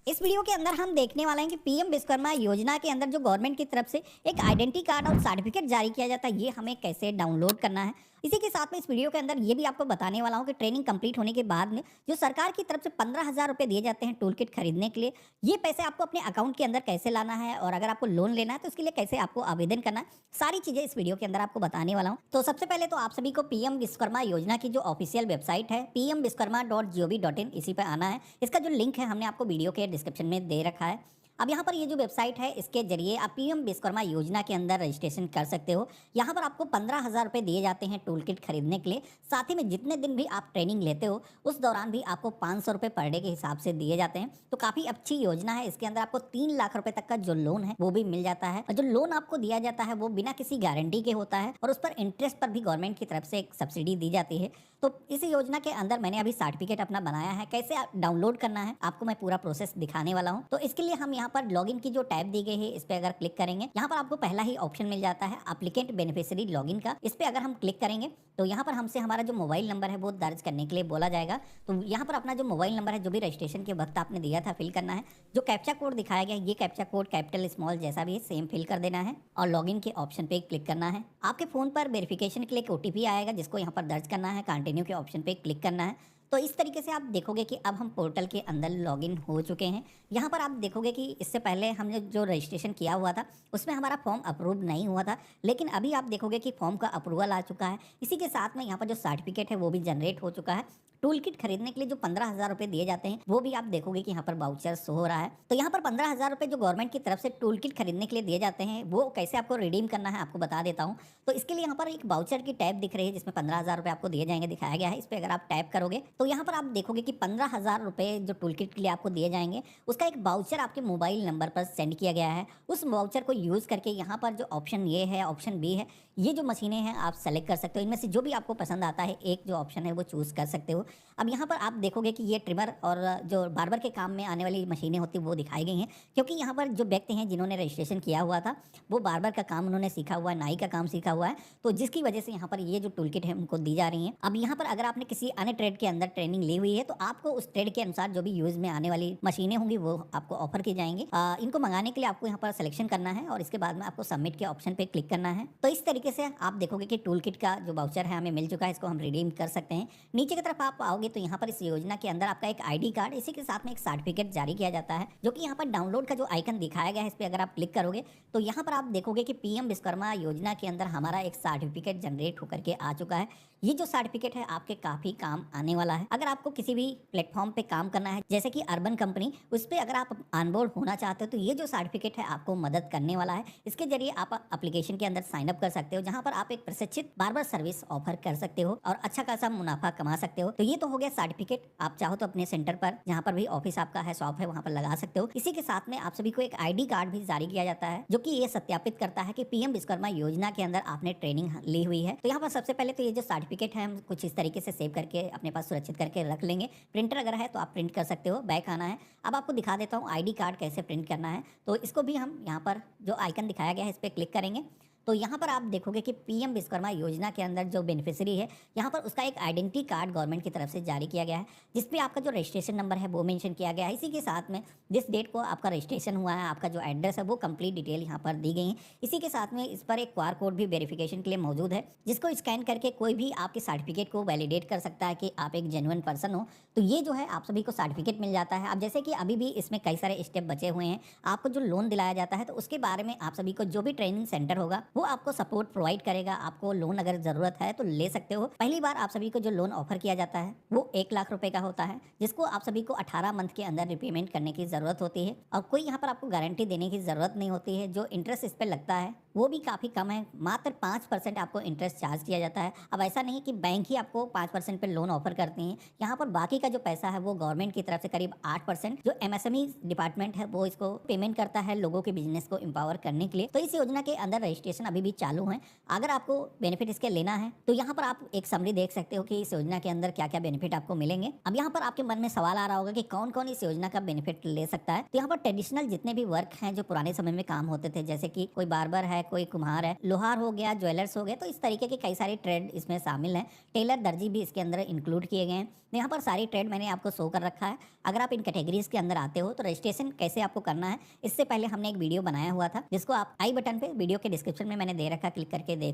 इस वीडियो के अंदर हम देखने वाले हैं कि पीएम विश्वकर्मा योजना के अंदर जो गवर्नमेंट की तरफ से एक आइडेंटिटी कार्ड और सर्टिफिकेट जारी किया जाता है, ये हमें कैसे डाउनलोड करना है। इसी के साथ में इस वीडियो के अंदर ये भी आपको बताने वाला हूँ कि ट्रेनिंग कंप्लीट होने के बाद में जो सरकार की तरफ से 15,000 रुपये दिए जाते हैं टूल किट खरीदने के लिए, ये पैसे आपको अपने अकाउंट के अंदर कैसे लाना है और अगर आपको लोन लेना है तो उसके लिए कैसे आपको आवेदन करना है, सारी चीज़ें इस वीडियो के अंदर आपको बताने वाला हूँ। तो सबसे पहले तो आप सभी को पीएम विश्वकर्मा योजना की जो ऑफिशियल वेबसाइट है pmvishwakarma.gov.in, इसी पर आना है। इसका जो लिंक है हमने आपको वीडियो के डिस्क्रिप्शन में दे रखा है। अब यहाँ पर ये जो वेबसाइट है, इसके जरिए आप पीएम विश्वकर्मा योजना के अंदर रजिस्ट्रेशन कर सकते हो। यहाँ पर आपको 15,000 रुपये दिए जाते हैं टूल किट खरीदने के लिए। साथ ही में जितने दिन भी आप ट्रेनिंग लेते हो उस दौरान भी आपको 500 रुपये पर डे के हिसाब से दिए जाते हैं। तो काफ़ी अच्छी योजना है। इसके अंदर आपको 3 लाख रुपये तक का जो लोन है वो भी मिल जाता है और जो लोन आपको दिया जाता है वो बिना किसी गारंटी के होता है और उस पर इंटरेस्ट पर भी गवर्नमेंट की तरफ से एक सब्सिडी दी जाती है। तो इस योजना के अंदर मैंने अभी सर्टिफिकेट अपना बनाया है, कैसे डाउनलोड करना है आपको मैं पूरा प्रोसेस दिखाने वाला हूँ। तो इसके लिए हम यहाँ पर लॉगिन की जो टैब दी गई है इस पे अगर क्लिक करेंगे, यहाँ पर आपको पहला ही ऑप्शन मिल जाता है एप्लीकेंट बेनिफिशियरी लॉगिन का। इस पे अगर हम क्लिक करेंगे तो यहाँ पर हमसे हमारा जो मोबाइल नंबर है वो दर्ज करने के लिए बोला जाएगा। तो यहाँ पर अपना जो मोबाइल नंबर है जो भी रजिस्ट्रेशन के वक्त आपने दिया था फिल करना है। जो कैप्चा कोड दिखाया गया ये कैप्चा कोड कैपिटल स्मॉल जैसा भी है सेम फिल कर देना है और लॉगिन के ऑप्शन पे क्लिक करना है। आपके फोन पर वेरिफिकेशन के लिए एक ओटीपी आएगा जिसको यहाँ पर दर्ज करना है, कंटिन्यू के ऑप्शन पे क्लिक करना है। तो इस तरीके से आप देखोगे कि अब हम पोर्टल के अंदर लॉगिन हो चुके हैं। यहाँ पर आप देखोगे कि इससे पहले हमने जो रजिस्ट्रेशन किया हुआ था उसमें हमारा फॉर्म अप्रूव नहीं हुआ था, लेकिन अभी आप देखोगे कि फॉर्म का अप्रूवल आ चुका है। इसी के साथ में यहाँ पर जो सर्टिफिकेट है वो भी जनरेट हो चुका है। टूल किट खरीदने के लिए जो 15,000 रुपये दिए जाते हैं वो भी आप देखोगे कि यहाँ पर बाउचर शो हो रहा है। तो यहाँ पर 15,000 रुपये जो गवर्नमेंट की तरफ से टूल किट खरीदने के लिए दिए जाते हैं वो कैसे आपको रिडीम करना है आपको बता देता हूँ। तो इसके लिए यहाँ पर एक बाउचर की टैब दिख रही है जिसमें 15,000 रुपये आपको दिए जाएंगे, दिखाया गया है। इस पर अगर आप टैप करोगे तो यहाँ पर आप देखोगे कि 15,000 रुपये जो टूल किट के लिए आपको दिए जाएंगे उसका एक बाउचर आपके मोबाइल नंबर पर सेंड किया गया है। उस बाउचर को यूज़ करके यहाँ पर जो ऑप्शन ये है, ऑप्शन बी है, ये जो मशीनें हैं आप सेलेक्ट कर सकते हो। इनमें से जो भी आपको पसंद आता है एक जो ऑप्शन है वो चूज़ कर सकते हो। अब यहाँ पर आप देखोगे कि ये ट्रिमर और जो बार्बर के काम में आने वाली मशीनें होती हैं वो दिखाई गई हैं, क्योंकि यहाँ पर जो व्यक्ति हैं जिन्होंने रजिस्ट्रेशन किया हुआ था वो बार्बर का काम उन्होंने सीखा हुआ है, नाई का काम सीखा हुआ है, तो जिसकी वजह से यहाँ पर ये जो टूल किट है उनको दी जा रही है। अब यहाँ पर अगर आपने किसी अन्य ट्रेड के अंदर ट्रेनिंग ली हुई है तो आपको उस ट्रेड के अनुसार जो भी यूज़ में आने वाली मशीनें होंगी वो आपको ऑफर की जाएंगी। इनको मंगाने के लिए आपको यहाँ पर सिलेक्शन करना है और इसके बाद में आपको सबमिट के ऑप्शन पे क्लिक करना है। तो इस तरीके से आप देखोगे कि टूल किट का जो वाउचर है हमें मिल चुका है, इसको हम रिडीम कर सकते हैं। नीचे की तरफ आप आओगे तो यहाँ पर इस योजना के अंदर आपका एक आईडी कार्ड, इसी के साथ में एक सर्टिफिकेट जारी किया जाता है, जो कि यहाँ पर डाउनलोड का जो आइकन दिखाया गया है इस पर अगर आप क्लिक करोगे तो यहाँ पर आप देखोगे कि पीएम विश्वकर्मा योजना के अंदर हमारा एक सर्टिफिकेट जनरेट होकर के आ चुका है। ये जो सर्टिफिकेट है आपके काफ़ी काम आने वाला है। अगर आपको किसी भी प्लेटफॉर्म पे काम करना है जैसे कि अर्बन कंपनी, उस पर अगर आप ऑनबोर्ड होना चाहते हो तो ये जो सर्टिफिकेट है आपको मदद करने वाला है। इसके जरिए आप एप्लीकेशन के अंदर साइन अप कर सकते हो जहाँ पर आप एक प्रशिक्षित बार्बर सर्विस ऑफर कर सकते हो और अच्छा खासा मुनाफा कमा सकते हो। तो ये तो हो गया सर्टिफिकेट। आप चाहो तो अपने सेंटर पर जहाँ पर भी ऑफिस आपका है, शॉप है, वहाँ पर लगा सकते हो। इसी के साथ में आप सभी को एक आईडी कार्ड भी जारी किया जाता है जो कि ये सत्यापित करता है कि पीएम विश्वकर्मा योजना के अंदर आपने ट्रेनिंग ली हुई है। तो यहाँ पर सबसे पहले तो ये जो सर्टिफिकेट है हम कुछ इस तरीके से सेव करके अपने पास सुरक्षित करके रख लेंगे। प्रिंटर अगर है तो आप प्रिंट कर सकते हो। बैक आना है। अब आपको दिखा देता हूँ आईडी कार्ड कैसे प्रिंट करना है। तो इसको भी हम यहाँ पर जो आइकन दिखाया गया है इस पर क्लिक करेंगे तो यहाँ पर आप देखोगे कि पीएम विश्वकर्मा योजना के अंदर जो बेनिफिशियरी है यहाँ पर उसका एक आइडेंटिटी कार्ड गवर्नमेंट की तरफ से जारी किया गया है जिसपे आपका जो रजिस्ट्रेशन नंबर है वो मेंशन किया गया है। इसी के साथ में जिस डेट को आपका रजिस्ट्रेशन हुआ है, आपका जो एड्रेस है वो कंप्लीट डिटेल यहाँ पर दी गई है। इसी के साथ में इस पर एक क्यूआर कोड भी वेरिफिकेशन के लिए मौजूद है जिसको स्कैन करके कोई भी आपके सर्टिफिकेट को वैलिडेट कर सकता है कि आप एक जेन्युइन पर्सन हो। तो ये जो है आप सभी को सर्टिफिकेट मिल जाता है। अब जैसे कि अभी भी इसमें कई सारे स्टेप बचे हुए हैं। आपको जो लोन दिलाया जाता है तो उसके बारे में आप सभी को जो भी ट्रेनिंग सेंटर होगा वो आपको सपोर्ट प्रोवाइड करेगा। आपको लोन अगर जरूरत है तो ले सकते हो। पहली बार आप सभी को जो लोन ऑफर किया जाता है वो 1 लाख रुपए का होता है जिसको आप सभी को 18 मंथ के अंदर रिपेमेंट करने की जरूरत होती है और कोई यहाँ पर आपको गारंटी देने की जरूरत नहीं होती है। जो इंटरेस्ट इस पर लगता है वो भी काफ़ी कम है, मात्र 5% आपको इंटरेस्ट चार्ज किया जाता है। अब ऐसा नहीं कि बैंक ही आपको 5% पे लोन ऑफर करती हैं, यहाँ पर बाकी का जो पैसा है वो गवर्नमेंट की तरफ से करीब 8% जो एमएसएमई डिपार्टमेंट है वो इसको पेमेंट करता है लोगों के बिजनेस को एम्पावर करने के लिए। तो इस योजना के अंदर रजिस्ट्रेशन अभी भी चालू हैं। अगर आपको बेनिफिट इसके लेना है तो यहाँ पर आप एक समरी देख सकते हो कि इस योजना के अंदर क्या क्या बेनिफिट आपको मिलेंगे। अब यहाँ पर आपके मन में सवाल आ रहा होगा कि कौन कौन इस योजना का बेनिफिट ले सकता है। तो यहाँ पर ट्रेडिशनल जितने भी वर्क हैं जो पुराने समय में काम होते थे, जैसे कि कोई बार्बर है, कोई कुम्हार है, लोहार हो गया, ज्वेलर्स हो गए, तो इस तरीके के कई सारे ट्रेड इसमें शामिल हैं। टेलर, दर्जी भी इसके अंदर इंक्लूड किए गए हैं। यहाँ पर सारी ट्रेड मैंने आपको शो कर रखा है। अगर आप इन कैटेगरीज के अंदर आते हो तो रजिस्ट्रेशन कैसे आपको करना है, इससे पहले हमने एक वीडियो बनाया हुआ था जिसको आप आई बटन पे वीडियो के डिस्क्रिप्शन में मैंने दे रखा, क्लिक करके देख